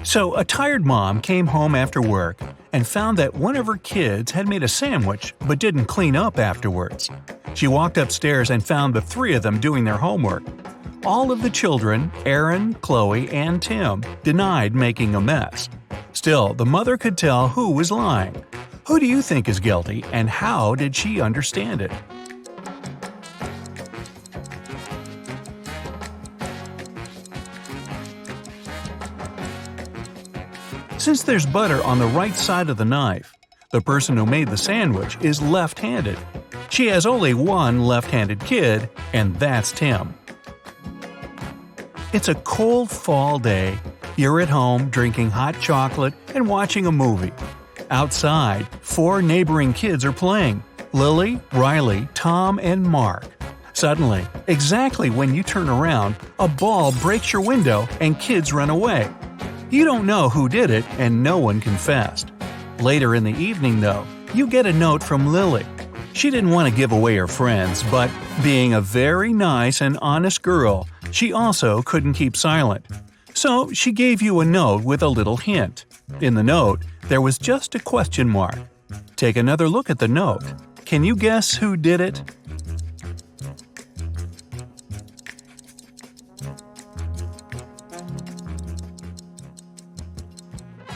So, a tired mom came home after work and found that one of her kids had made a sandwich but didn't clean up afterwards. She walked upstairs and found the three of them doing their homework. All of the children, Aaron, Chloe, and Tim, denied making a mess. Still, the mother could tell who was lying. Who do you think is guilty, and how did she understand it? Since there's butter on the right side of the knife, the person who made the sandwich is left-handed. She has only one left-handed kid, and that's Tim. It's a cold fall day. You're at home drinking hot chocolate and watching a movie. Outside, 4 neighboring kids are playing: Lily, Riley, Tom, and Mark. Suddenly, exactly when you turn around, a ball breaks your window and kids run away. You don't know who did it, and no one confessed. Later in the evening, though, you get a note from Lily. She didn't want to give away her friends, but being a very nice and honest girl, she also couldn't keep silent. So she gave you a note with a little hint. In the note, there was just a question mark. Take another look at the note. Can you guess who did it?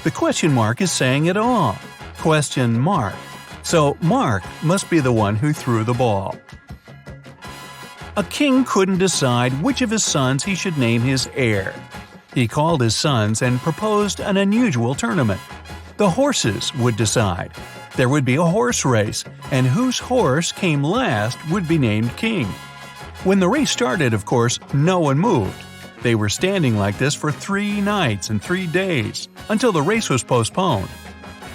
The question mark is saying it all. Question mark. So Mark must be the one who threw the ball. A king couldn't decide which of his sons he should name his heir. He called his sons and proposed an unusual tournament. The horses would decide. There would be a horse race, and whose horse came last would be named king. When the race started, of course, no one moved. They were standing like this for 3 nights and 3 days, until the race was postponed.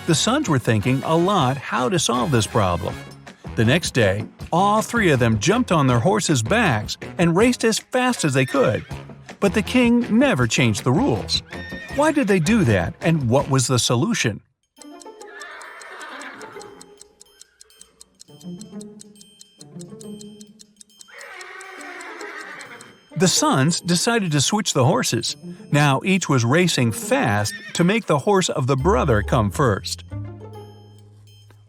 The sons were thinking a lot how to solve this problem. The next day, all 3 of them jumped on their horses' backs and raced as fast as they could. But the king never changed the rules. Why did they do that, and what was the solution? The sons decided to switch the horses. Now each was racing fast to make the horse of the brother come first.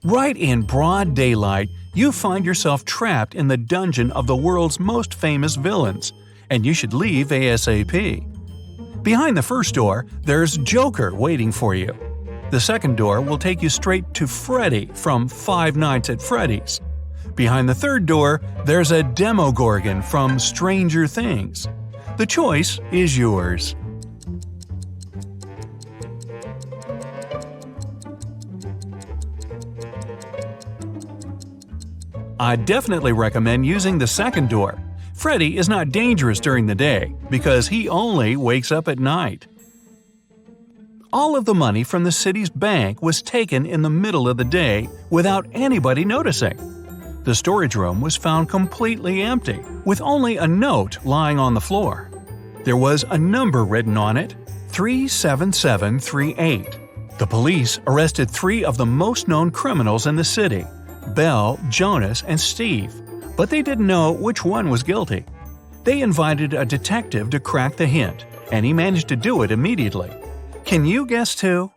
Right in broad daylight, you find yourself trapped in the dungeon of the world's most famous villains, and you should leave ASAP. Behind the first door, there's Joker waiting for you. The second door will take you straight to Freddy from Five Nights at Freddy's. Behind the third door, there's a Demogorgon from Stranger Things. The choice is yours. I definitely recommend using the second door. Freddy is not dangerous during the day because he only wakes up at night. All of the money from the city's bank was taken in the middle of the day without anybody noticing. The storage room was found completely empty, with only a note lying on the floor. There was a number written on it, 37738. The police arrested 3 of the most known criminals in the city, Belle, Jonas, and Steve, but they didn't know which one was guilty. They invited a detective to crack the hint, and he managed to do it immediately. Can you guess who?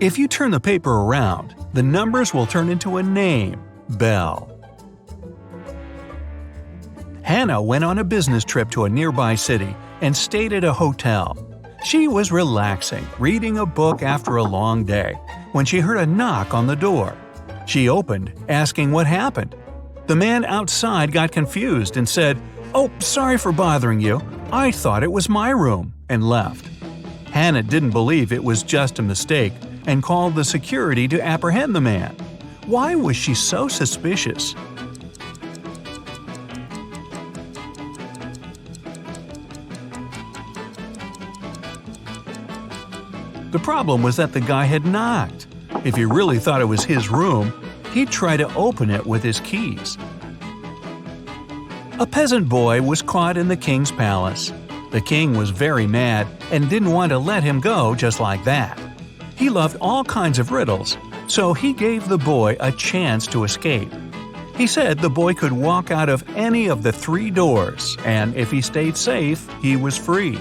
If you turn the paper around, the numbers will turn into a name, Belle. Hannah went on a business trip to a nearby city and stayed at a hotel. She was relaxing, reading a book after a long day, when she heard a knock on the door. She opened, asking what happened. The man outside got confused and said, "Oh, sorry for bothering you. I thought it was my room," and left. Hannah didn't believe it was just a mistake and called the security to apprehend the man. Why was she so suspicious? The problem was that the guy had knocked. If he really thought it was his room, he'd try to open it with his keys. A peasant boy was caught in the king's palace. The king was very mad and didn't want to let him go just like that. He loved all kinds of riddles, so he gave the boy a chance to escape. He said the boy could walk out of any of the 3 doors, and if he stayed safe, he was free.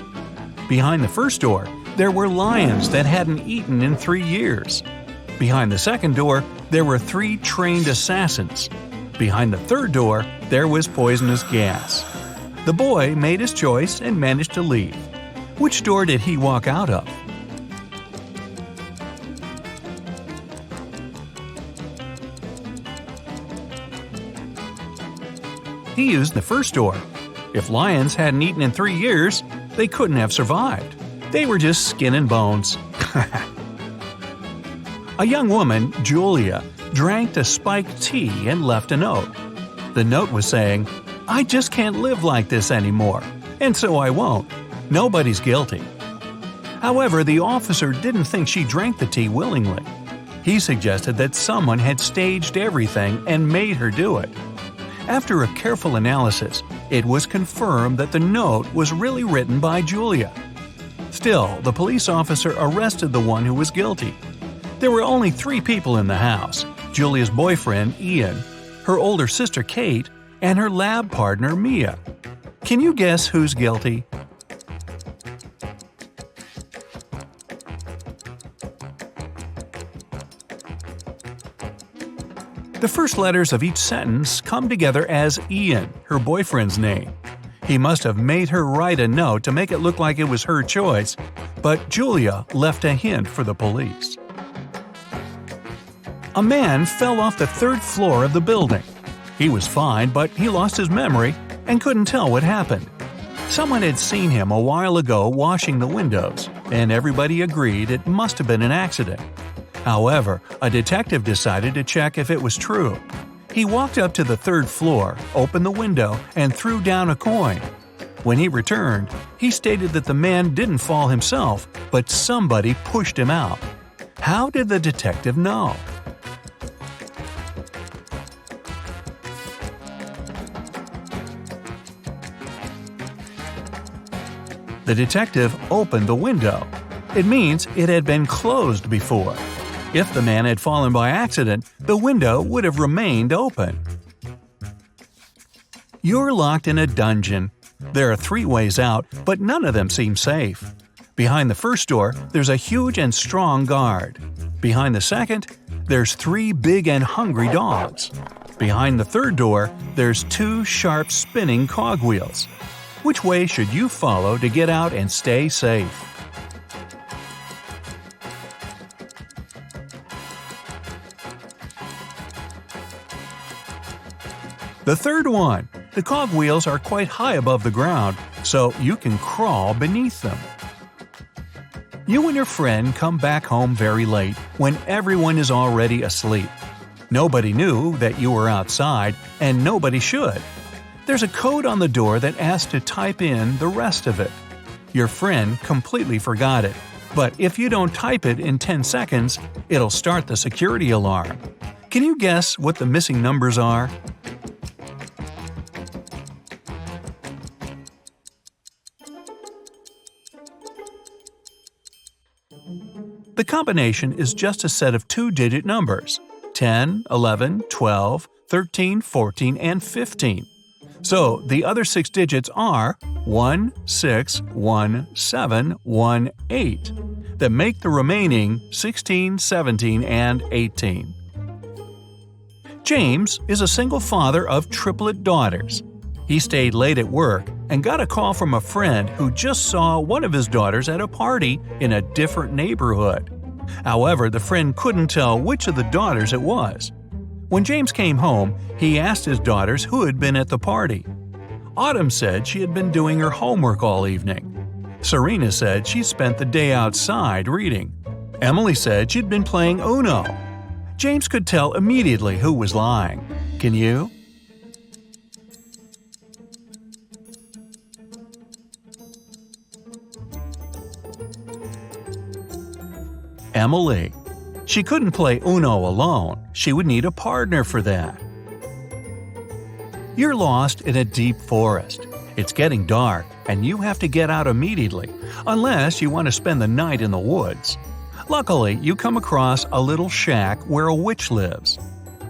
Behind the first door, there were lions that hadn't eaten in 3 years. Behind the second door, there were 3 trained assassins. Behind the third door, there was poisonous gas. The boy made his choice and managed to leave. Which door did he walk out of? He used the first door. If lions hadn't eaten in 3 years, they couldn't have survived. They were just skin and bones. A young woman, Julia, drank a spiked tea and left a note. The note was saying, "I just can't live like this anymore, and so I won't. Nobody's guilty." However, the officer didn't think she drank the tea willingly. He suggested that someone had staged everything and made her do it. After a careful analysis, it was confirmed that the note was really written by Julia. Still, the police officer arrested the one who was guilty. There were only 3 people in the house: Julia's boyfriend, Ian, her older sister, Kate, and her lab partner, Mia. Can you guess who's guilty? The first letters of each sentence come together as Ian, her boyfriend's name. He must have made her write a note to make it look like it was her choice, but Julia left a hint for the police. A man fell off the 3rd floor of the building. He was fine, but he lost his memory and couldn't tell what happened. Someone had seen him a while ago washing the windows, and everybody agreed it must have been an accident. However, a detective decided to check if it was true. He walked up to the 3rd floor, opened the window, and threw down a coin. When he returned, he stated that the man didn't fall himself, but somebody pushed him out. How did the detective know? The detective opened the window. It means it had been closed before. If the man had fallen by accident, the window would have remained open. You're locked in a dungeon. There are 3 ways out, but none of them seem safe. Behind the first door, there's a huge and strong guard. Behind the second, there's 3 big and hungry dogs. Behind the third door, there's 2 sharp spinning cogwheels. Which way should you follow to get out and stay safe? The third one. The cogwheels are quite high above the ground, so you can crawl beneath them. You and your friend come back home very late, when everyone is already asleep. Nobody knew that you were outside, and nobody should. There's a code on the door that asks to type in the rest of it. Your friend completely forgot it, but if you don't type it in 10 seconds, it'll start the security alarm. Can you guess what the missing numbers are? The combination is just a set of 2-digit numbers: 10, 11, 12, 13, 14, and 15. So the other 6 digits are 1, 6, 1, 7, 1, 8 that make the remaining 16, 17, and 18. James is a single father of triplet daughters. He stayed late at work and got a call from a friend who just saw one of his daughters at a party in a different neighborhood. However, the friend couldn't tell which of the daughters it was. When James came home, he asked his daughters who had been at the party. Autumn said she had been doing her homework all evening. Serena said she spent the day outside reading. Emily said she'd been playing Uno. James could tell immediately who was lying. Can you? Emily. She couldn't play Uno alone. She would need a partner for that. You're lost in a deep forest. It's getting dark, and you have to get out immediately, unless you want to spend the night in the woods. Luckily, you come across a little shack where a witch lives.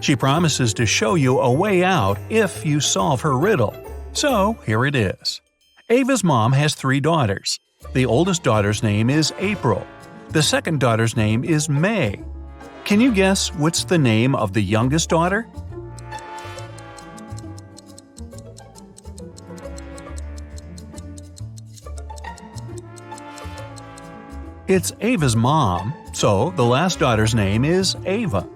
She promises to show you a way out if you solve her riddle. So, here it is. Ava's mom has 3 daughters. The oldest daughter's name is April. The second daughter's name is May. Can you guess what's the name of the youngest daughter? It's Ava's mom, so the last daughter's name is Ava.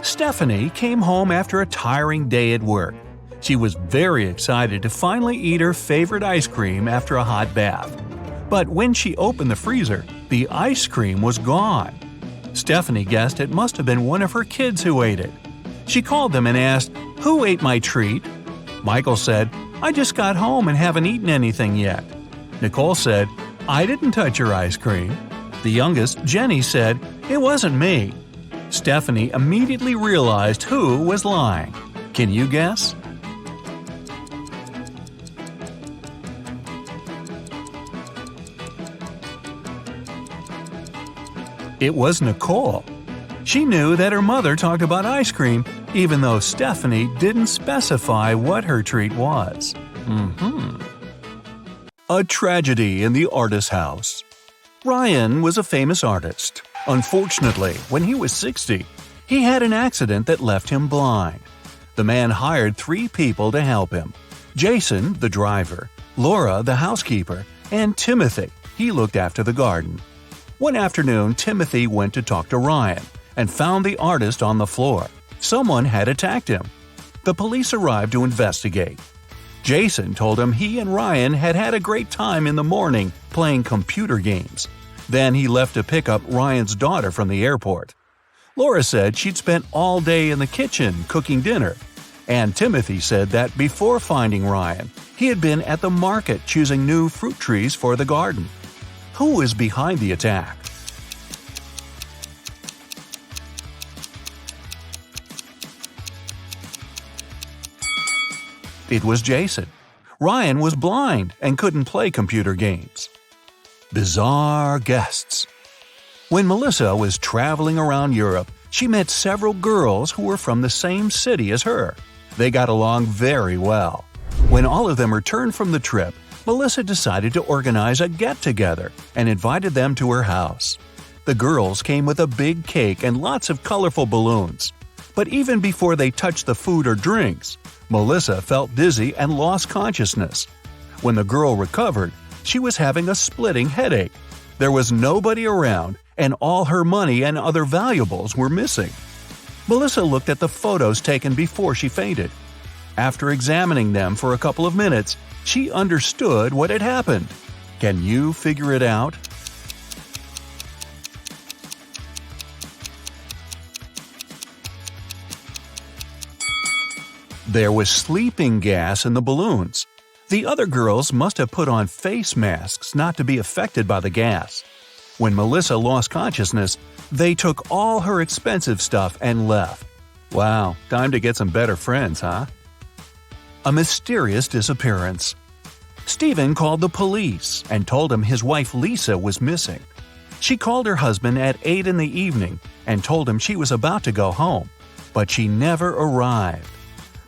Stephanie came home after a tiring day at work. She was very excited to finally eat her favorite ice cream after a hot bath. But when she opened the freezer, the ice cream was gone. Stephanie guessed it must have been one of her kids who ate it. She called them and asked, "Who ate my treat?" Michael said, "I just got home and haven't eaten anything yet." Nicole said, "I didn't touch your ice cream." The youngest, Jenny, said, "It wasn't me." Stephanie immediately realized who was lying. Can you guess? It was Nicole. She knew that her mother talked about ice cream, even though Stephanie didn't specify what her treat was. A tragedy in the artist's house. Ryan was a famous artist. Unfortunately, when he was 60, he had an accident that left him blind. The man hired 3 people to help him: Jason, the driver, Laura, the housekeeper, and Timothy. He looked after the garden. One afternoon, Timothy went to talk to Ryan and found the artist on the floor. Someone had attacked him. The police arrived to investigate. Jason told him he and Ryan had had a great time in the morning playing computer games. Then he left to pick up Ryan's daughter from the airport. Laura said she'd spent all day in the kitchen cooking dinner. And Timothy said that before finding Ryan, he had been at the market choosing new fruit trees for the garden. Who is behind the attack? It was Jason. Ryan was blind and couldn't play computer games. Bizarre guests. When Melissa was traveling around Europe, she met several girls who were from the same city as her. They got along very well. When all of them returned from the trip, Melissa decided to organize a get-together and invited them to her house. The girls came with a big cake and lots of colorful balloons. But even before they touched the food or drinks, Melissa felt dizzy and lost consciousness. When the girl recovered, she was having a splitting headache. There was nobody around, and all her money and other valuables were missing. Melissa looked at the photos taken before she fainted. After examining them for a couple of minutes, she understood what had happened. Can you figure it out? There was sleeping gas in the balloons. The other girls must have put on face masks not to be affected by the gas. When Melissa lost consciousness, they took all her expensive stuff and left. Wow, time to get some better friends, huh? A mysterious disappearance. Stephen called the police and told him his wife Lisa was missing. She called her husband at 8 in the evening and told him she was about to go home, but she never arrived.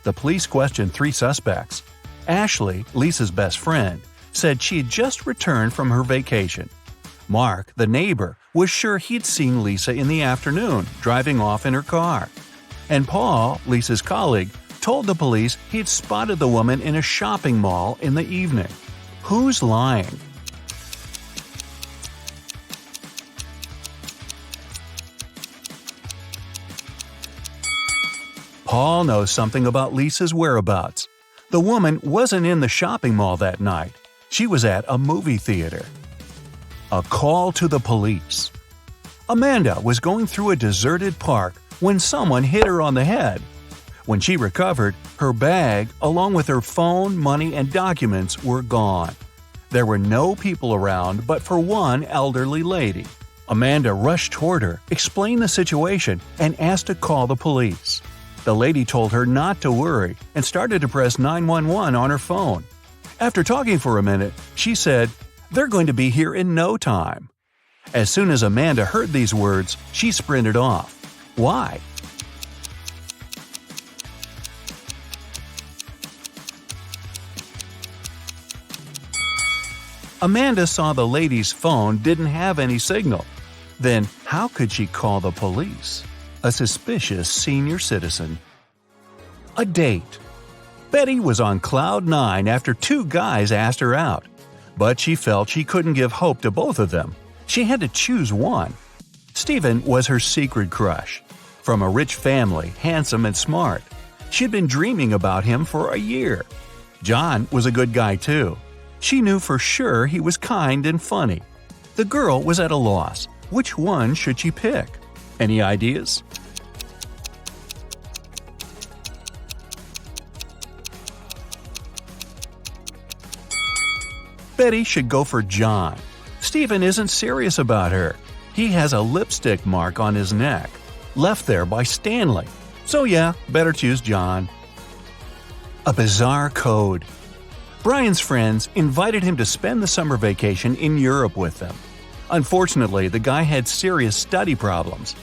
The police questioned 3 suspects. Ashley, Lisa's best friend, said she had just returned from her vacation. Mark, the neighbor, was sure he'd seen Lisa in the afternoon, driving off in her car. And Paul, Lisa's colleague, told the police he'd spotted the woman in a shopping mall in the evening. Who's lying? Paul knows something about Lisa's whereabouts. The woman wasn't in the shopping mall that night. She was at a movie theater. A call to the police. Amanda was going through a deserted park when someone hit her on the head. When she recovered, her bag, along with her phone, money, and documents, were gone. There were no people around but for one elderly lady. Amanda rushed toward her, explained the situation, and asked to call the police. The lady told her not to worry and started to press 911 on her phone. After talking for a minute, she said, "They're going to be here in no time." As soon as Amanda heard these words, she sprinted off. Why? Amanda saw the lady's phone didn't have any signal. Then how could she call the police? A suspicious senior citizen. A date. Betty was on cloud 9 after 2 guys asked her out. But she felt she couldn't give hope to both of them. She had to choose one. Stephen was her secret crush. From a rich family, handsome and smart. She'd been dreaming about him for a year. John was a good guy too. She knew for sure he was kind and funny. The girl was at a loss. Which one should she pick? Any ideas? Betty should go for John. Stephen isn't serious about her. He has a lipstick mark on his neck, left there by Stanley. So yeah, better choose John. A bizarre code. Brian's friends invited him to spend the summer vacation in Europe with them. Unfortunately, the guy had serious study problems.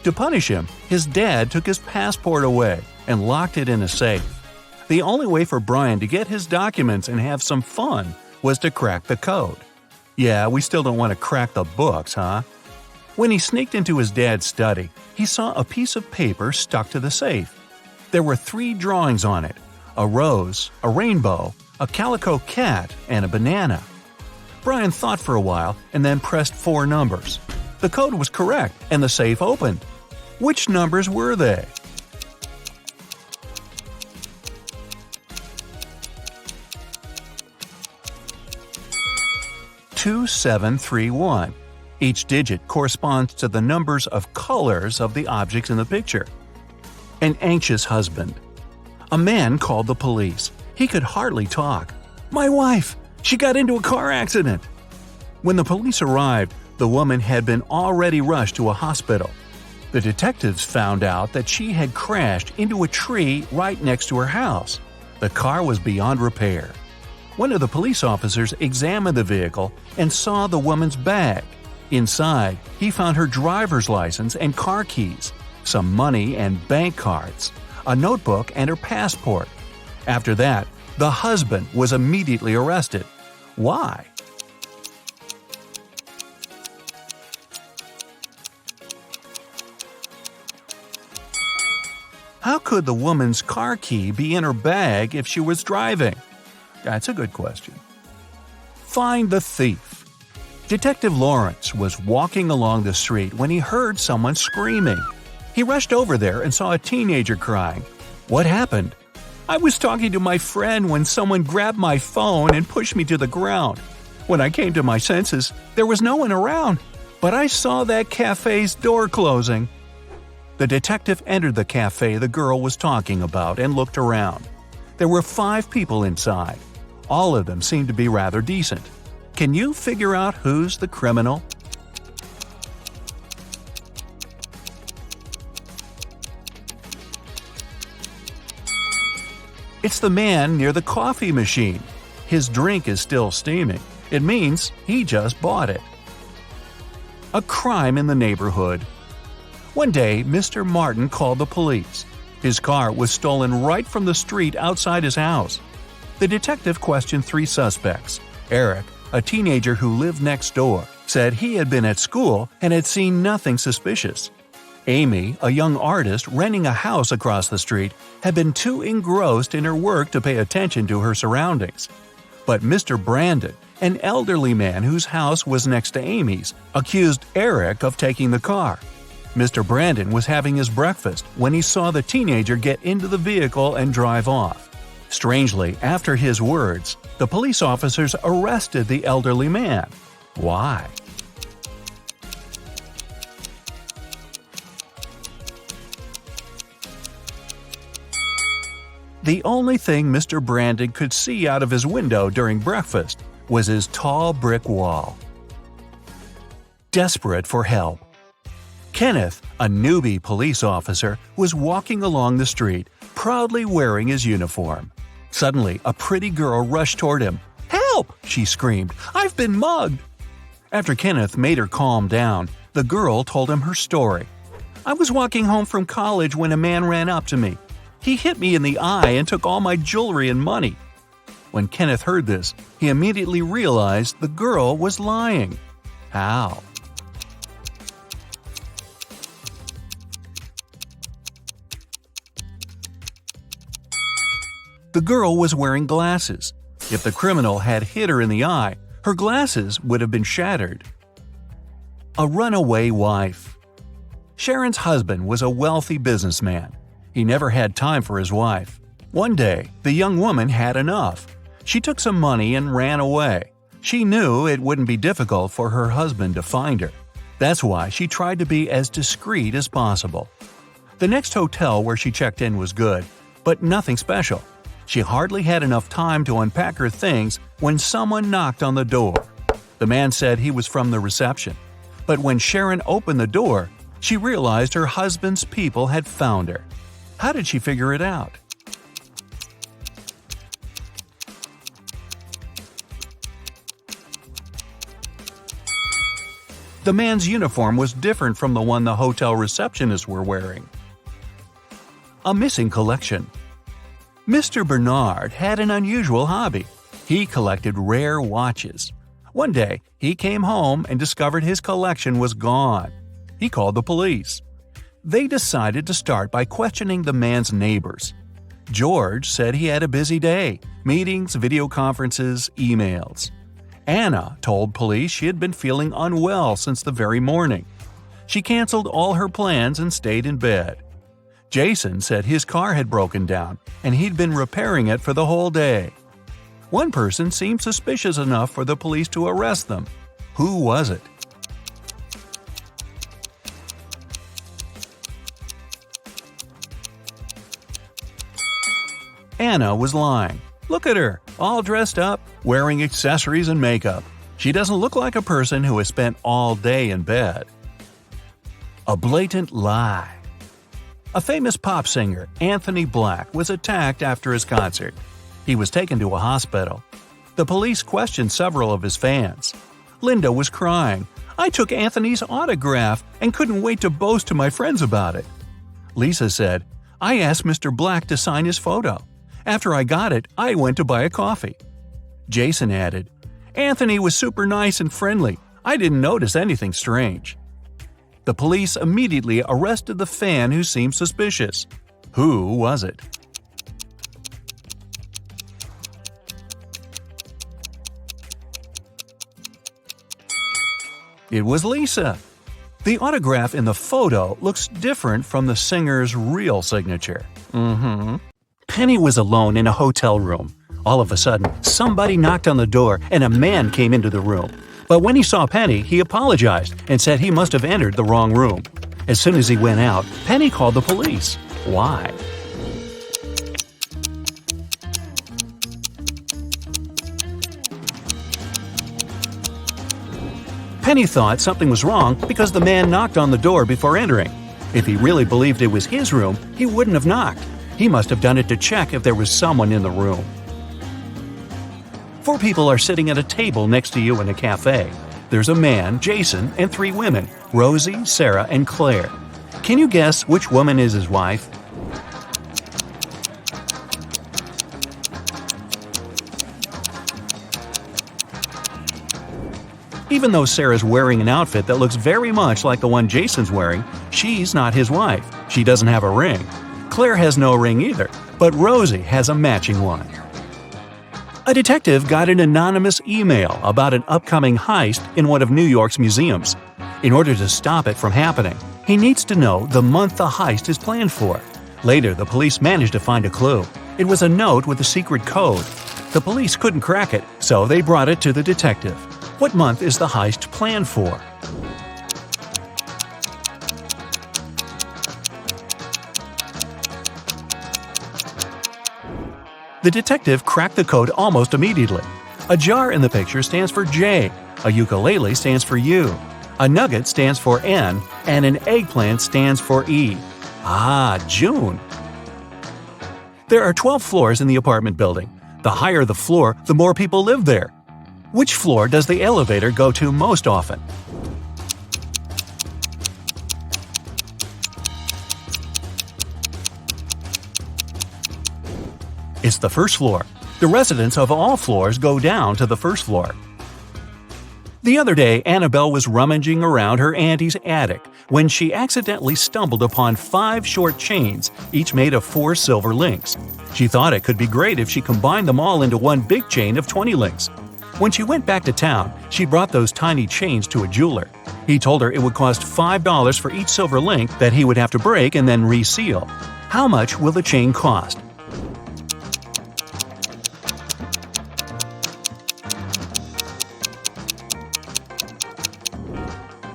To punish him, his dad took his passport away and locked it in a safe. The only way for Brian to get his documents and have some fun was to crack the code. Yeah, we still don't want to crack the books, huh? When he sneaked into his dad's study, he saw a piece of paper stuck to the safe. There were 3 drawings on it: a rose, a rainbow, a calico cat, and a banana. Brian thought for a while and then pressed 4 numbers. The code was correct and the safe opened. Which numbers were they? (2731). Each digit corresponds to the numbers of colors of the objects in the picture. An anxious husband. A man called the police. He could hardly talk. "My wife! She got into a car accident!" When the police arrived, the woman had been already rushed to a hospital. The detectives found out that she had crashed into a tree right next to her house. The car was beyond repair. One of the police officers examined the vehicle and saw the woman's bag. Inside, he found her driver's license and car keys, some money and bank cards, a notebook and her passport. After that, the husband was immediately arrested. Why? How could the woman's car key be in her bag if she was driving? That's a good question. Find the thief. Detective Lawrence was walking along the street when he heard someone screaming. He rushed over there and saw a teenager crying. What happened? "I was talking to my friend when someone grabbed my phone and pushed me to the ground. When I came to my senses, there was no one around, but I saw that cafe's door closing." The detective entered the cafe the girl was talking about and looked around. There were 5 people inside. All of them seemed to be rather decent. Can you figure out who's the criminal? It's the man near the coffee machine. His drink is still steaming. It means he just bought it. A crime in the neighborhood. One day, Mr. Martin called the police. His car was stolen right from the street outside his house. The detective questioned 3 suspects. Eric, a teenager who lived next door, said he had been at school and had seen nothing suspicious. Amy, a young artist renting a house across the street, had been too engrossed in her work to pay attention to her surroundings. But Mr. Brandon, an elderly man whose house was next to Amy's, accused Eric of taking the car. Mr. Brandon was having his breakfast when he saw the teenager get into the vehicle and drive off. Strangely, after his words, the police officers arrested the elderly man. Why? The only thing Mr. Brandon could see out of his window during breakfast was his tall brick wall. Desperate for help. Kenneth, a newbie police officer, was walking along the street, proudly wearing his uniform. Suddenly, a pretty girl rushed toward him. "Help!" she screamed. "I've been mugged!" After Kenneth made her calm down, the girl told him her story. "I was walking home from college when a man ran up to me. He hit me in the eye and took all my jewelry and money." When Kenneth heard this, he immediately realized the girl was lying. How? The girl was wearing glasses. If the criminal had hit her in the eye, her glasses would have been shattered. A runaway wife. Sharon's husband was a wealthy businessman. He never had time for his wife. One day, the young woman had enough. She took some money and ran away. She knew it wouldn't be difficult for her husband to find her. That's why she tried to be as discreet as possible. The next hotel where she checked in was good, but nothing special. She hardly had enough time to unpack her things when someone knocked on the door. The man said he was from the reception. But when Sharon opened the door, she realized her husband's people had found her. How did she figure it out? The man's uniform was different from the one the hotel receptionists were wearing. A missing collection. Mr. Bernard had an unusual hobby. He collected rare watches. One day, he came home and discovered his collection was gone. He called the police. They decided to start by questioning the man's neighbors. George said he had a busy day – meetings, video conferences, emails. Anna told police she had been feeling unwell since the very morning. She canceled all her plans and stayed in bed. Jason said his car had broken down and he'd been repairing it for the whole day. One person seemed suspicious enough for the police to arrest them. Who was it? Anna was lying. Look at her, all dressed up, wearing accessories and makeup. She doesn't look like a person who has spent all day in bed. A blatant lie. A famous pop singer, Anthony Black, was attacked after his concert. He was taken to a hospital. The police questioned several of his fans. Linda was crying. "I took Anthony's autograph and couldn't wait to boast to my friends about it." Lisa said, "I asked Mr. Black to sign his photo. After I got it, I went to buy a coffee." Jason added, "Anthony was super nice and friendly. I didn't notice anything strange." The police immediately arrested the fan who seemed suspicious. Who was it? It was Lisa. The autograph in the photo looks different from the singer's real signature. Penny was alone in a hotel room. All of a sudden, somebody knocked on the door and a man came into the room. But when he saw Penny, he apologized and said he must have entered the wrong room. As soon as he went out, Penny called the police. Why? Penny thought something was wrong because the man knocked on the door before entering. If he really believed it was his room, he wouldn't have knocked. He must have done it to check if there was someone in the room. 4 people are sitting at a table next to you in a cafe. There's a man, Jason, and 3 women, Rosie, Sarah, and Claire. Can you guess which woman is his wife? Even though Sarah's wearing an outfit that looks very much like the one Jason's wearing, she's not his wife. She doesn't have a ring. Claire has no ring either, but Rosie has a matching one. A detective got an anonymous email about an upcoming heist in one of New York's museums. In order to stop it from happening, he needs to know the month the heist is planned for. Later, the police managed to find a clue. It was a note with a secret code. The police couldn't crack it, so they brought it to the detective. What month is the heist planned for? The detective cracked the code almost immediately. A jar in the picture stands for J, a ukulele stands for U, a nugget stands for N, and an eggplant stands for E. Ah, June! There are 12 floors in the apartment building. The higher the floor, the more people live there. Which floor does the elevator go to most often? It's the first floor. The residents of all floors go down to the first floor. The other day, Annabelle was rummaging around her auntie's attic when she accidentally stumbled upon 5 short chains, each made of 4 silver links. She thought it could be great if she combined them all into one big chain of 20 links. When she went back to town, she brought those tiny chains to a jeweler. He told her it would cost $5 for each silver link that he would have to break and then reseal. How much will the chain cost?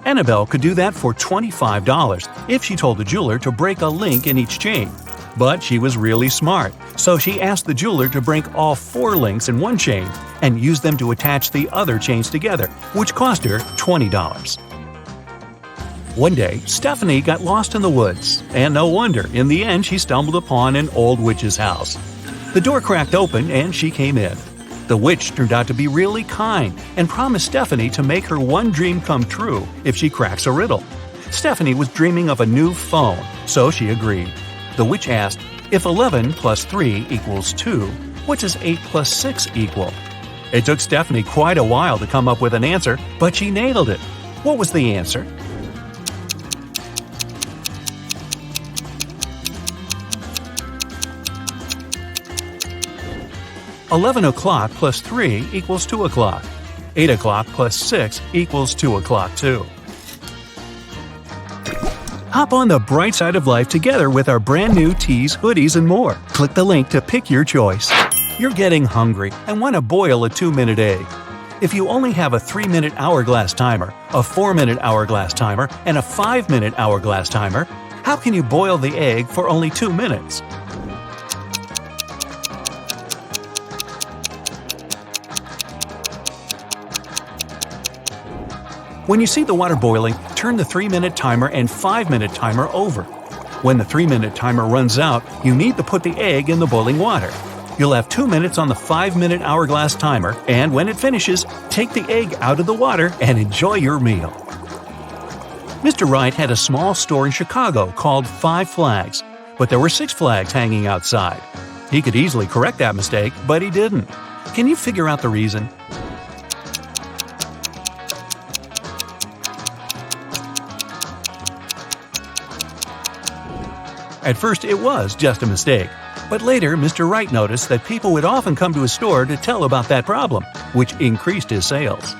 Annabelle could do that for $25 if she told the jeweler to break a link in each chain. But she was really smart, so she asked the jeweler to break all 4 links in one chain and use them to attach the other chains together, which cost her $20. One day, Stephanie got lost in the woods, and no wonder, in the end she stumbled upon an old witch's house. The door cracked open and she came in. The witch turned out to be really kind and promised Stephanie to make her one dream come true if she cracks a riddle. Stephanie was dreaming of a new phone, so she agreed. The witch asked, if 11 plus 3 equals 2, what does 8 plus 6 equal? It took Stephanie quite a while to come up with an answer, but she nailed it. What was the answer? $11 plus 3 equals 2 o'clock. 8 o'clock plus 6 equals 2 o'clock too. Hop on the bright side of life together with our brand new tees, hoodies, and more. Click the link to pick your choice. You're getting hungry and want to boil a 2-minute egg. If you only have a 3-minute hourglass timer, a 4-minute hourglass timer, and a 5-minute hourglass timer, how can you boil the egg for only 2 minutes? When you see the water boiling, turn the 3-minute timer and 5-minute timer over. When the 3-minute timer runs out, you need to put the egg in the boiling water. You'll have 2 minutes on the 5-minute hourglass timer, and when it finishes, take the egg out of the water and enjoy your meal. Mr. Wright had a small store in Chicago called 5 Flags, but there were 6 flags hanging outside. He could easily correct that mistake, but he didn't. Can you figure out the reason? At first, it was just a mistake, but later Mr. Wright noticed that people would often come to his store to tell about that problem, which increased his sales.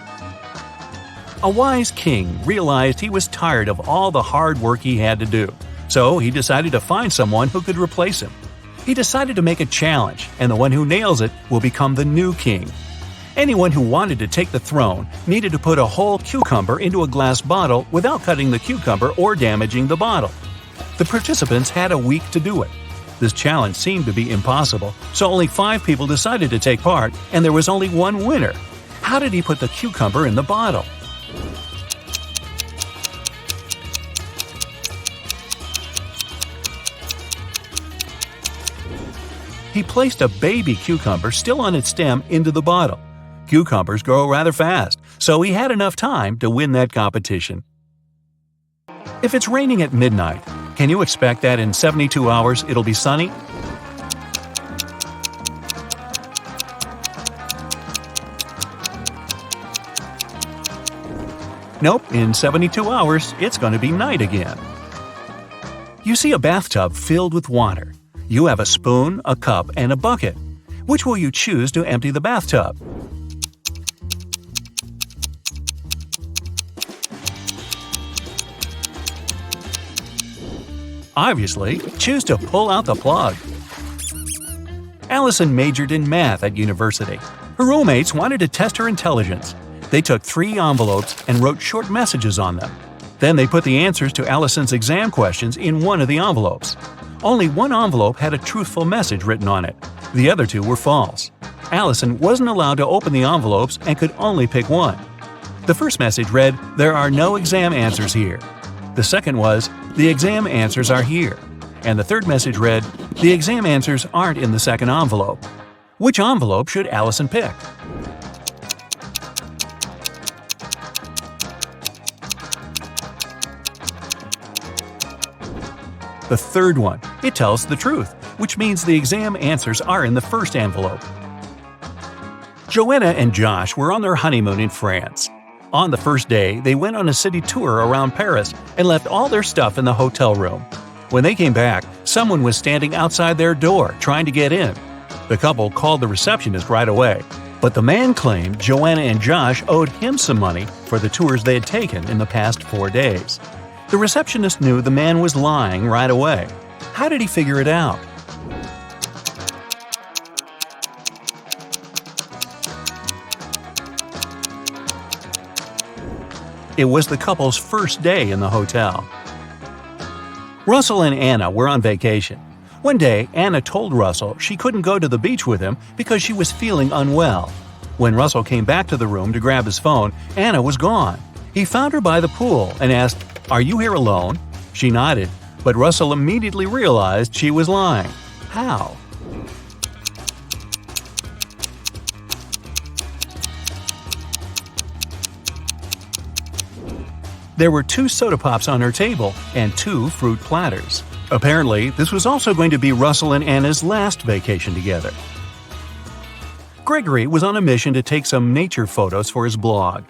A wise king realized he was tired of all the hard work he had to do, so he decided to find someone who could replace him. He decided to make a challenge, and the one who nails it will become the new king. Anyone who wanted to take the throne needed to put a whole cucumber into a glass bottle without cutting the cucumber or damaging the bottle. The participants had a week to do it. This challenge seemed to be impossible, so only 5 people decided to take part, and there was only one winner. How did he put the cucumber in the bottle? He placed a baby cucumber still on its stem into the bottle. Cucumbers grow rather fast, so he had enough time to win that competition. If it's raining at midnight, can you expect that in 72 hours it'll be sunny? Nope, in 72 hours it's going to be night again. You see a bathtub filled with water. You have a spoon, a cup, and a bucket. Which will you choose to empty the bathtub? Obviously, choose to pull out the plug. Allison majored in math at university. Her roommates wanted to test her intelligence. They took 3 envelopes and wrote short messages on them. Then they put the answers to Allison's exam questions in one of the envelopes. Only one envelope had a truthful message written on it. The other 2 were false. Allison wasn't allowed to open the envelopes and could only pick one. The first message read, "There are no exam answers here." The second was, "The exam answers are here." And the third message read, "The exam answers aren't in the second envelope." Which envelope should Allison pick? The third one. It tells the truth, which means the exam answers are in the first envelope. Joanna and Josh were on their honeymoon in France. On the first day, they went on a city tour around Paris and left all their stuff in the hotel room. When they came back, someone was standing outside their door trying to get in. The couple called the receptionist right away, but the man claimed Joanna and Josh owed him some money for the tours they had taken in the past 4 days. The receptionist knew the man was lying right away. How did he figure it out? It was the couple's first day in the hotel. Russell and Anna were on vacation. One day, Anna told Russell she couldn't go to the beach with him because she was feeling unwell. When Russell came back to the room to grab his phone, Anna was gone. He found her by the pool and asked, "Are you here alone?" She nodded, but Russell immediately realized she was lying. How? There were 2 soda pops on her table and 2 fruit platters. Apparently, this was also going to be Russell and Anna's last vacation together. Gregory was on a mission to take some nature photos for his blog.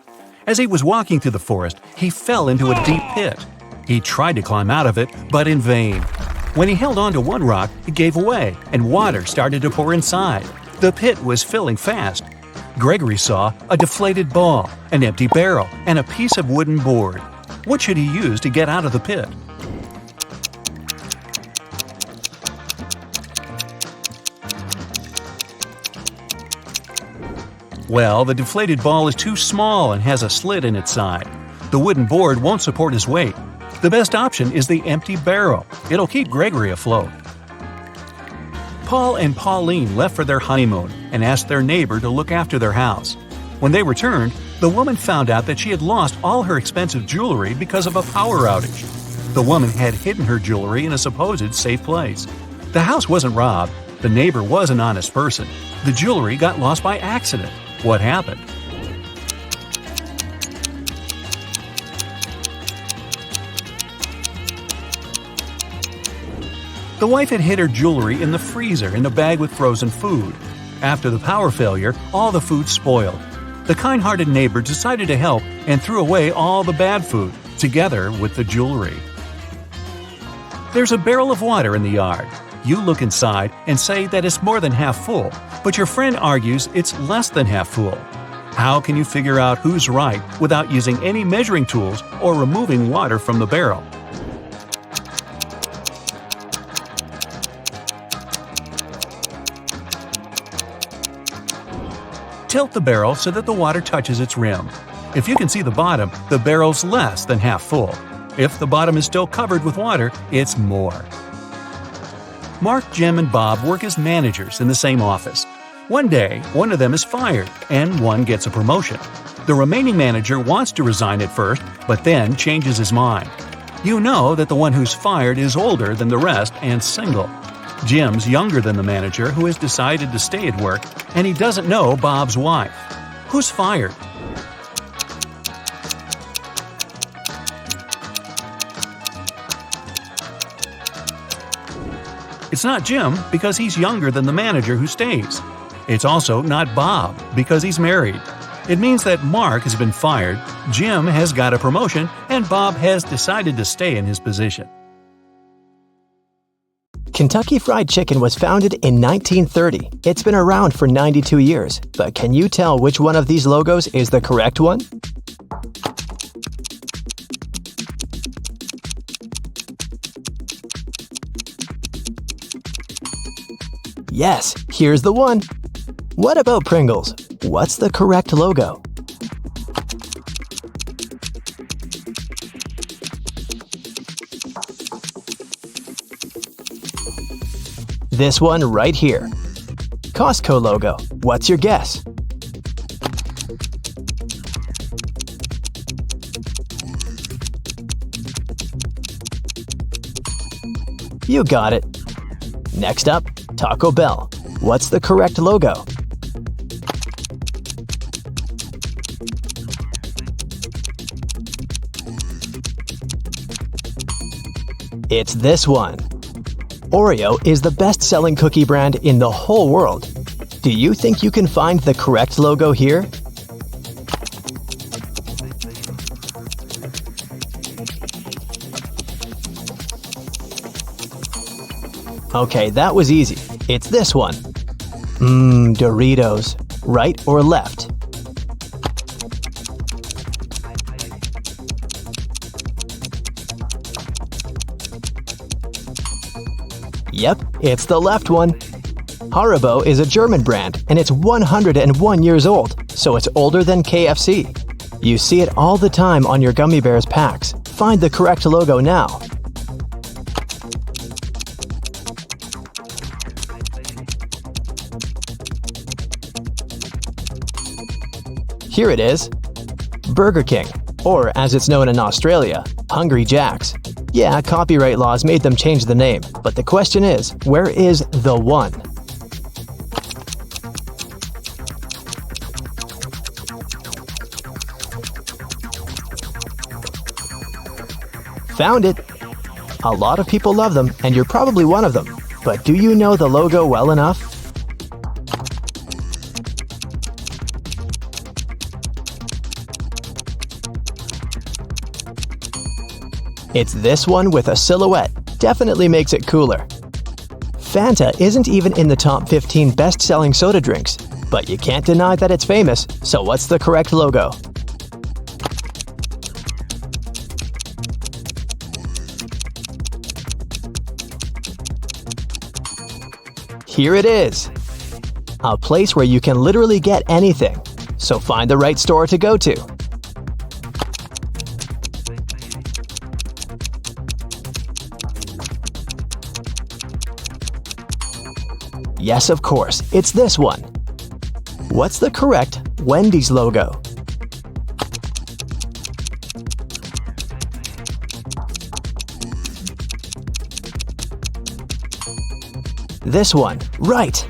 As he was walking through the forest, he fell into a deep pit. He tried to climb out of it, but in vain. When he held onto one rock, it gave away, and water started to pour inside. The pit was filling fast. Gregory saw a deflated ball, an empty barrel, and a piece of wooden board. What should he use to get out of the pit? Well, the deflated ball is too small and has a slit in its side. The wooden board won't support his weight. The best option is the empty barrel. It'll keep Gregory afloat. Paul and Pauline left for their honeymoon and asked their neighbor to look after their house. When they returned, the woman found out that she had lost all her expensive jewelry because of a power outage. The woman had hidden her jewelry in a supposed safe place. The house wasn't robbed. The neighbor was an honest person. The jewelry got lost by accident. What happened? The wife had hid her jewelry in the freezer in a bag with frozen food. After the power failure, all the food spoiled. The kind-hearted neighbor decided to help and threw away all the bad food, together with the jewelry. There's a barrel of water in the yard. You look inside and say that it's more than half full, but your friend argues it's less than half full. How can you figure out who's right without using any measuring tools or removing water from the barrel? Tilt the barrel so that the water touches its rim. If you can see the bottom, the barrel's less than half full. If the bottom is still covered with water, it's more. Mark, Jim, and Bob work as managers in the same office. One day, one of them is fired, and one gets a promotion. The remaining manager wants to resign at first, but then changes his mind. You know that the one who's fired is older than the rest and single. Jim's younger than the manager who has decided to stay at work, and he doesn't know Bob's wife. Who's fired? It's not Jim because he's younger than the manager who stays. It's also not Bob because he's married. It means that Mark has been fired, Jim has got a promotion, and Bob has decided to stay in his position. Kentucky Fried Chicken was founded in 1930. It's been around for 92 years, but can you tell which one of these logos is the correct one? Yes, here's the one. What about Pringles? What's the correct logo? This one right here. Costco logo. What's your guess? You got it. Next up, Taco Bell. What's the correct logo? It's this one. Oreo is the best-selling cookie brand in the whole world. Do you think you can find the correct logo here? Okay, that was easy. It's this one. Doritos. Right or left? Yep, it's the left one. Haribo is a German brand, and it's 101 years old, so it's older than KFC. You see it all the time on your gummy bears packs. Find the correct logo now. Here it is. Burger King, or as it's known in Australia, Hungry Jack's. Yeah, copyright laws made them change the name, but the question is, where is the one? Found it! A lot of people love them, and you're probably one of them. But do you know the logo well enough? It's this one with a silhouette. Definitely makes it cooler. Fanta isn't even in the top 15 best-selling soda drinks, but you can't deny that it's famous, so what's the correct logo? Here it is. A place where you can literally get anything, so find the right store to go to. Yes, of course, it's this one. What's the correct Wendy's logo? This one, right.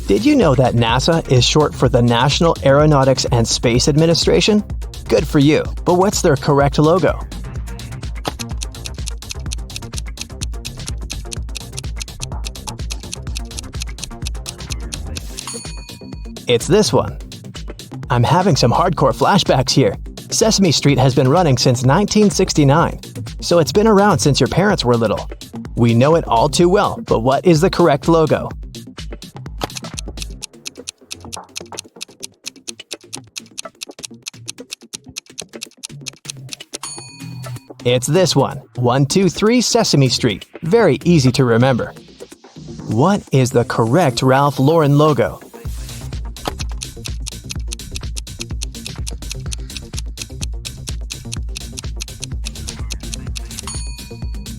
Did you know that NASA is short for the National Aeronautics and Space Administration? Good for you, but what's their correct logo? It's this one. I'm having some hardcore flashbacks here. Sesame Street has been running since 1969, so it's been around since your parents were little. We know it all too well, but what is the correct logo? It's this one, 123 Sesame Street. Very easy to remember. What is the correct Ralph Lauren logo?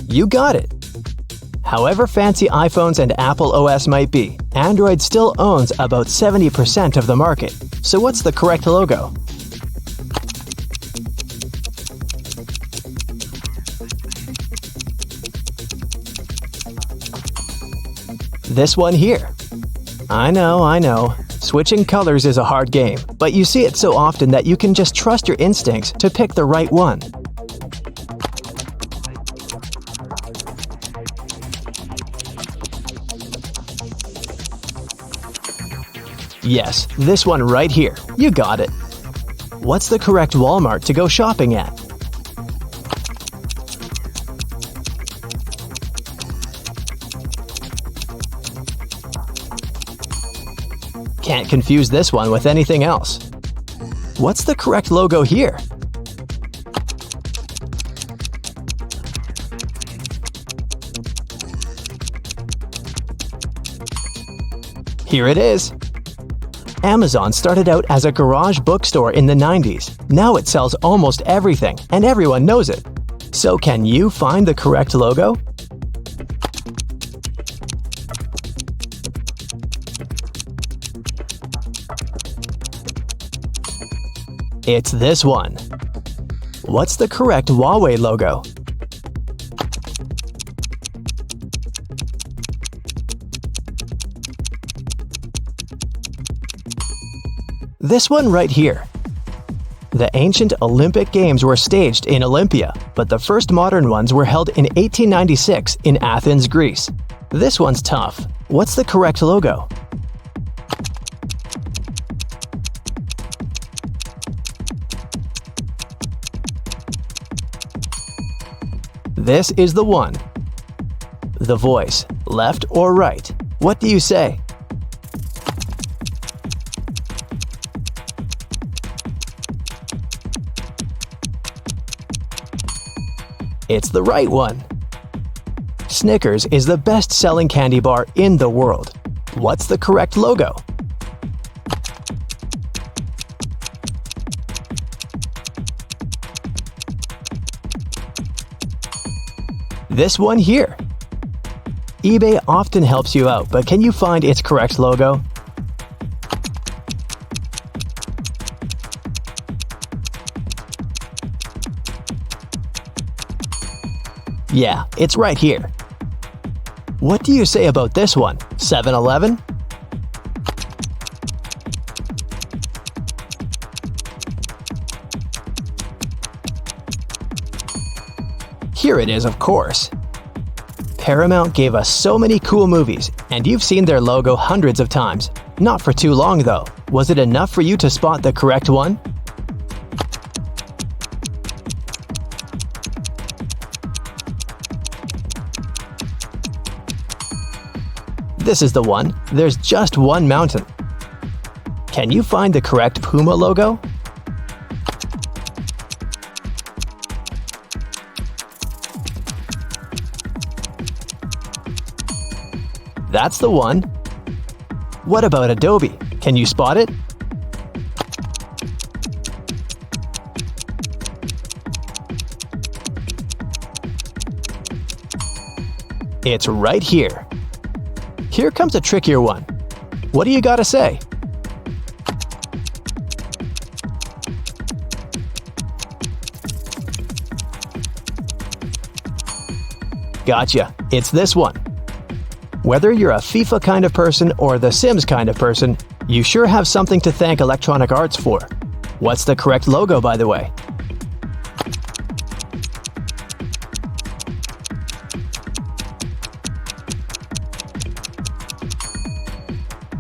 You got it! However fancy iPhones and Apple OS might be, Android still owns about 70% of the market. So what's the correct logo? This one here. I know. Switching colors is a hard game, but you see it so often that you can just trust your instincts to pick the right one. Yes, this one right here. You got it. What's the correct Walmart to go shopping at? Can't confuse this one with anything else. What's the correct logo here? Here it is. Amazon started out as a garage bookstore in the 90s. Now it sells almost everything, and everyone knows it. So can you find the correct logo? It's this one. What's the correct Huawei logo? This one right here. The ancient Olympic Games were staged in Olympia, but the first modern ones were held in 1896 in Athens, Greece. This one's tough. What's the correct logo? This is the one. The voice, left or right? What do you say? It's the right one. Snickers is the best-selling candy bar in the world. What's the correct logo? This one here. eBay often helps you out, but can you find its correct logo? Yeah, it's right here. What do you say about this one? 7-Eleven? Here it is, of course. Paramount gave us so many cool movies, and you've seen their logo hundreds of times. Not for too long, though. Was it enough for you to spot the correct one? This is the one. There's just one mountain. Can you find the correct Puma logo? That's the one. What about Adobe? Can you spot it? It's right here. Here comes a trickier one. What do you gotta say? Gotcha. It's this one. Whether you're a FIFA kind of person or the Sims kind of person, you sure have something to thank Electronic Arts for. What's the correct logo, by the way?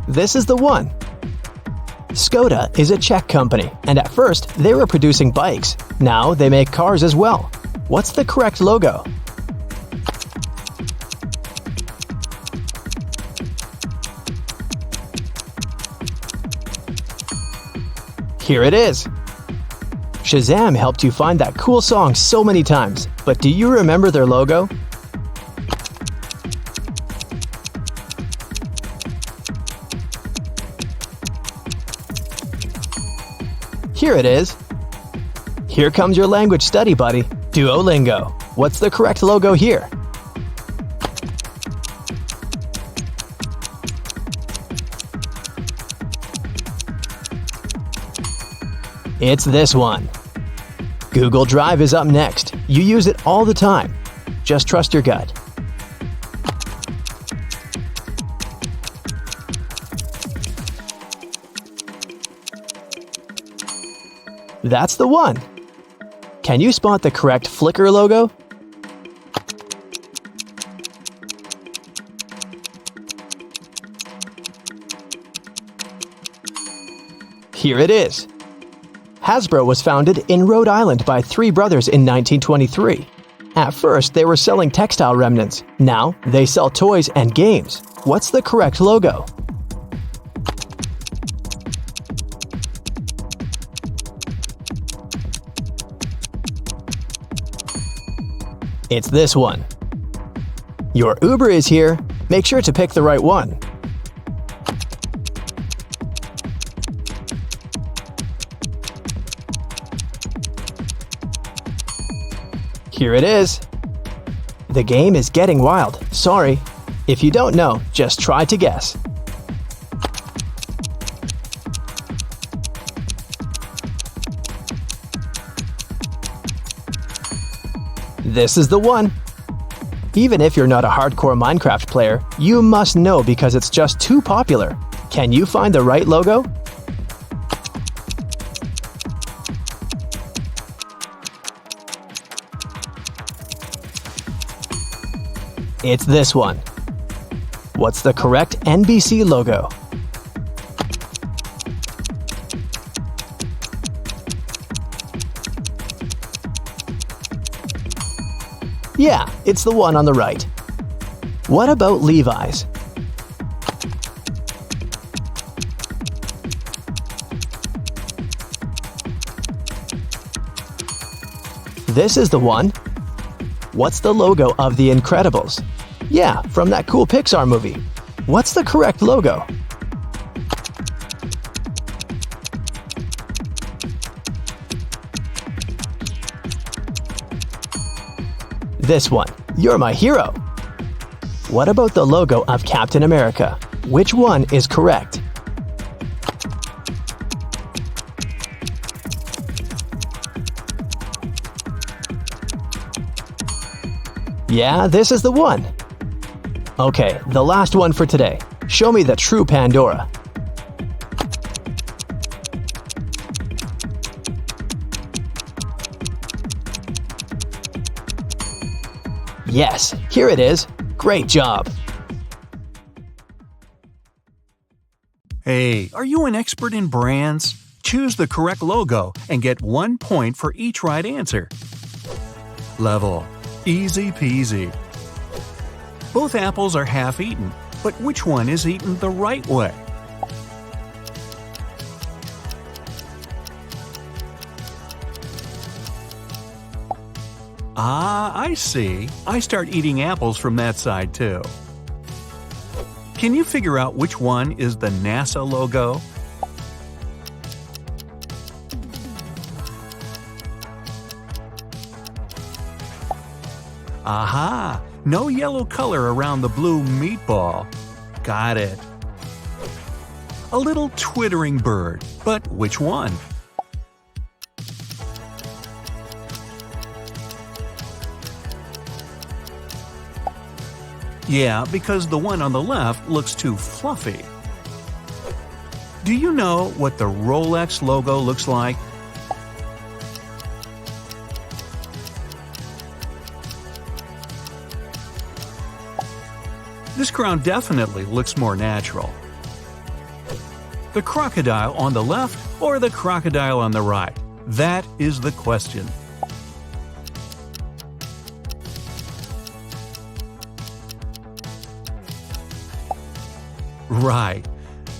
This is the one. Skoda is a Czech company, and at first they were producing bikes. Now they make cars as well. What's the correct logo? Here it is. Shazam helped you find that cool song so many times, but do you remember their logo? Here it is. Here comes your language study buddy, Duolingo. What's the correct logo here? It's this one. Google Drive is up next. You use it all the time. Just trust your gut. That's the one. Can you spot the correct Flickr logo? Here it is. Hasbro was founded in Rhode Island by three brothers in 1923. At first, they were selling textile remnants. Now, they sell toys and games. What's the correct logo? It's this one. Your Uber is here. Make sure to pick the right one. Here it is. The game is getting wild. Sorry. If you don't know, just try to guess. This is the one. Even if you're not a hardcore Minecraft player, you must know because it's just too popular. Can you find the right logo? It's this one. What's the correct NBC logo? Yeah, it's the one on the right. What about Levi's? This is the one. What's the logo of The Incredibles? Yeah, from that cool Pixar movie. What's the correct logo? This one. You're my hero. What about the logo of Captain America? Which one is correct? Yeah, this is the one. Okay, the last one for today. Show me the true Pandora. Yes, here it is. Great job. Hey, are you an expert in brands? Choose the correct logo and get 1 point for each right answer. Level. Easy peasy. Both apples are half-eaten, but which one is eaten the right way? Ah, I see. I start eating apples from that side too. Can you figure out which one is the NASA logo? Aha! No yellow color around the blue meatball. Got it. A little twittering bird, but which one? Yeah, because the one on the left looks too fluffy. Do you know what the Rolex logo looks like? This crown definitely looks more natural. The crocodile on the left or the crocodile on the right? That is the question. Right.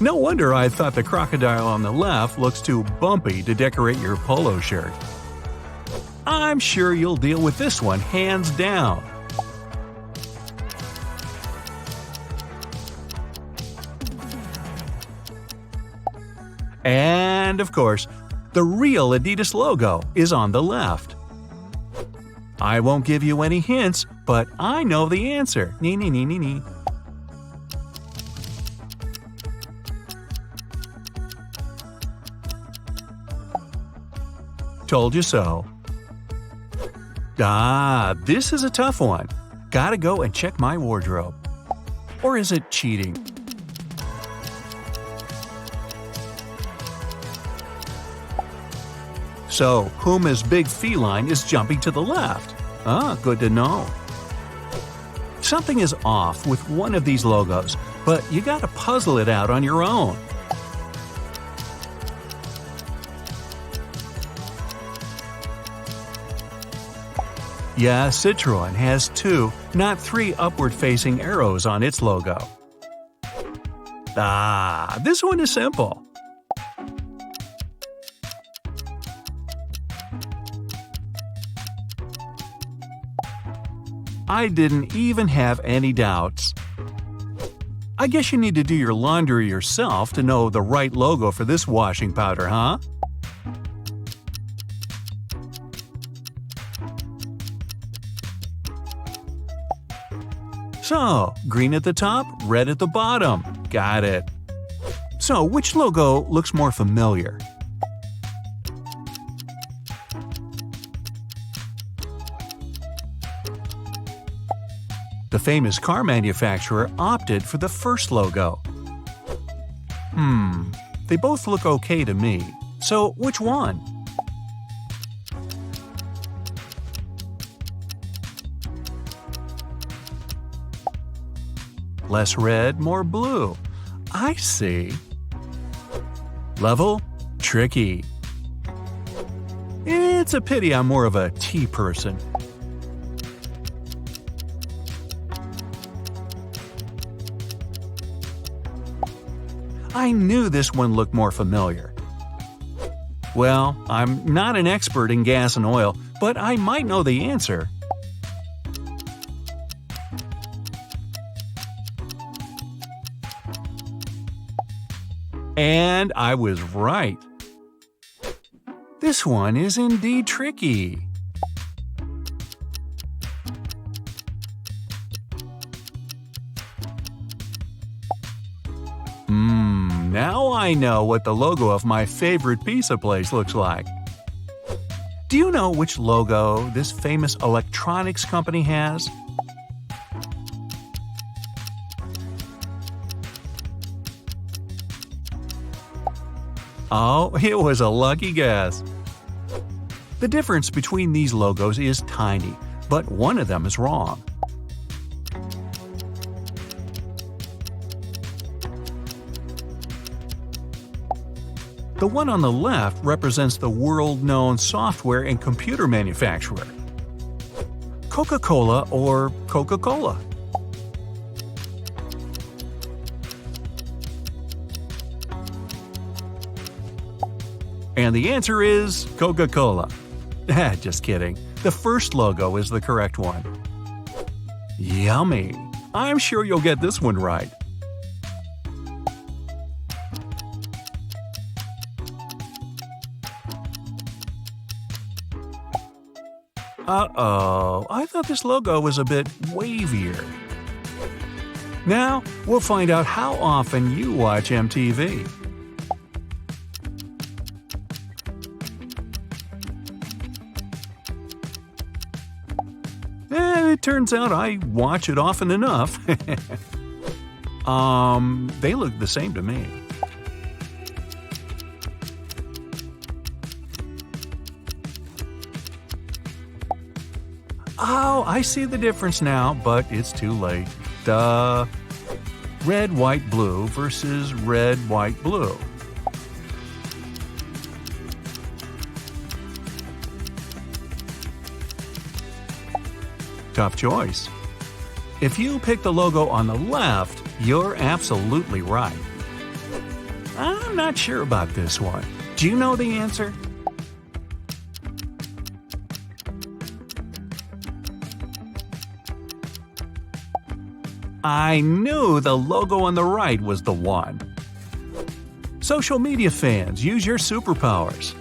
No wonder I thought the crocodile on the left looks too bumpy to decorate your polo shirt. I'm sure you'll deal with this one hands down. And of course, the real Adidas logo is on the left. I won't give you any hints, but I know the answer. Nee, nee, nee, nee, nee. Told you so. Ah, this is a tough one. Gotta go and check my wardrobe. Or is it cheating? So, Puma's big feline is jumping to the left. Ah, good to know. Something is off with one of these logos, but you gotta puzzle it out on your own. Yeah, Citroën has 2, not 3 upward-facing arrows on its logo. Ah, this one is simple. I didn't even have any doubts. I guess you need to do your laundry yourself to know the right logo for this washing powder, huh? So, green at the top, red at the bottom. Got it. So, which logo looks more familiar? The famous car manufacturer opted for the first logo. They both look okay to me. So, which one? Less red, more blue. I see. Level? Tricky. It's a pity I'm more of a tea person. I knew this one looked more familiar. Well, I'm not an expert in gas and oil, but I might know the answer. And I was right. This one is indeed tricky. Now I know what the logo of my favorite pizza place looks like. Do you know which logo this famous electronics company has? Oh, it was a lucky guess. The difference between these logos is tiny, but one of them is wrong. The one on the left represents the world-known software and computer manufacturer, Coca-Cola or Coca-Cola. And the answer is Coca-Cola. Just kidding. The first logo is the correct one. Yummy! I'm sure you'll get this one right. Uh-oh, I thought this logo was a bit wavier. Now, we'll find out how often you watch MTV. It turns out I watch it often enough. They look the same to me. Oh, I see the difference now, but it's too late. Duh. Red, white, blue versus red, white, blue. Tough choice. If you pick the logo on the left, you're absolutely right. I'm not sure about this one. Do you know the answer? I knew the logo on the right was the one. Social media fans, use your superpowers.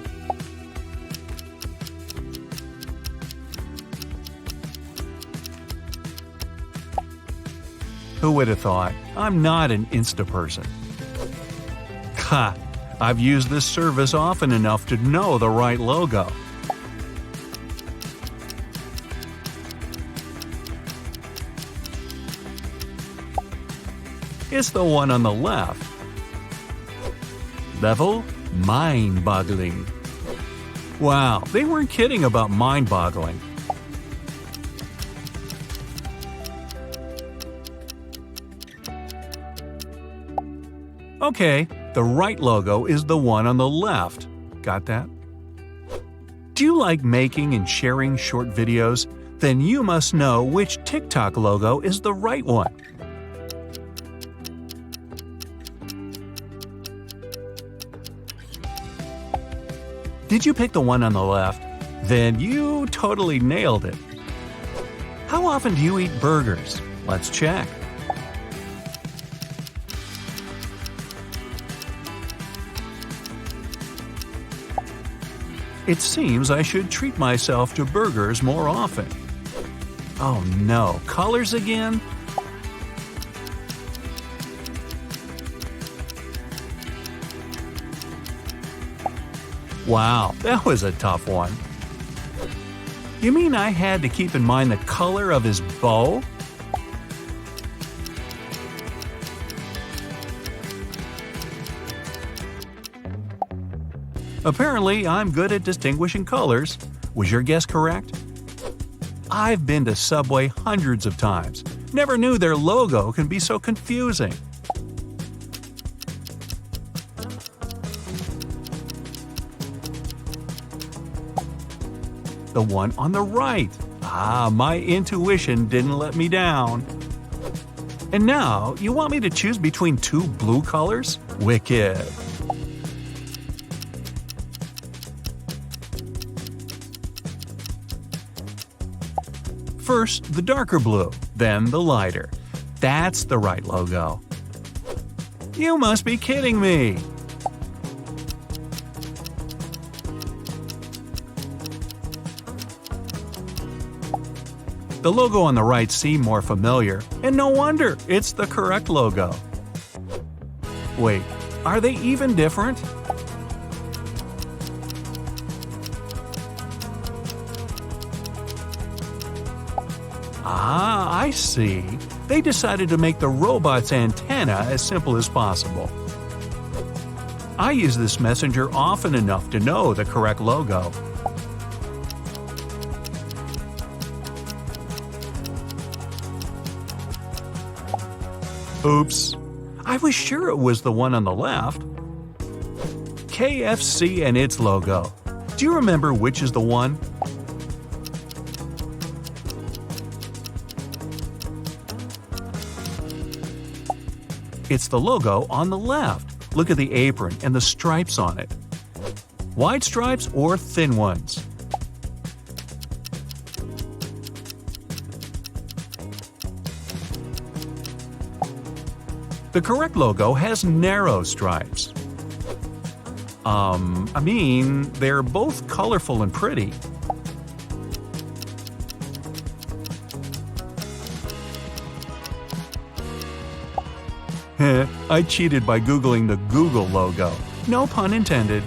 Who would have thought? I'm not an Insta person. Ha! I've used this service often enough to know the right logo. It's the one on the left. Level mind-boggling. Wow, they weren't kidding about mind-boggling. Okay, the right logo is the one on the left. Got that? Do you like making and sharing short videos? Then you must know which TikTok logo is the right one. Did you pick the one on the left? Then you totally nailed it. How often do you eat burgers? Let's check. It seems I should treat myself to burgers more often. Oh no, colors again? Wow, that was a tough one. You mean I had to keep in mind the color of his bow? Apparently, I'm good at distinguishing colors. Was your guess correct? I've been to Subway hundreds of times. Never knew their logo can be so confusing. The one on the right. Ah, my intuition didn't let me down. And now, you want me to choose between two blue colors? Wicked! First, the darker blue, then the lighter. That's the right logo. You must be kidding me! The logo on the right seemed more familiar, and no wonder, it's the correct logo. Wait, are they even different? Ah, I see. They decided to make the robot's antenna as simple as possible. I use this messenger often enough to know the correct logo. Oops. I was sure it was the one on the left. KFC and its logo. Do you remember which is the one? It's the logo on the left. Look at the apron and the stripes on it. Wide stripes or thin ones? The correct logo has narrow stripes. They're both colorful and pretty. I cheated by Googling the Google logo. No pun intended.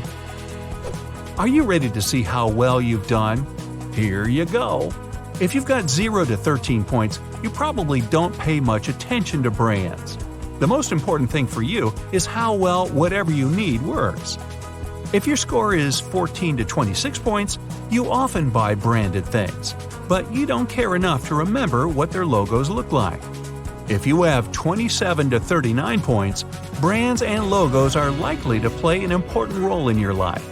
Are you ready to see how well you've done? Here you go. If you've got 0 to 13 points, you probably don't pay much attention to brands. The most important thing for you is how well whatever you need works. If your score is 14 to 26 points, you often buy branded things, but you don't care enough to remember what their logos look like. If you have 27 to 39 points, brands and logos are likely to play an important role in your life.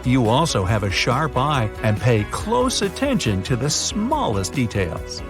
You also have a sharp eye and pay close attention to the smallest details.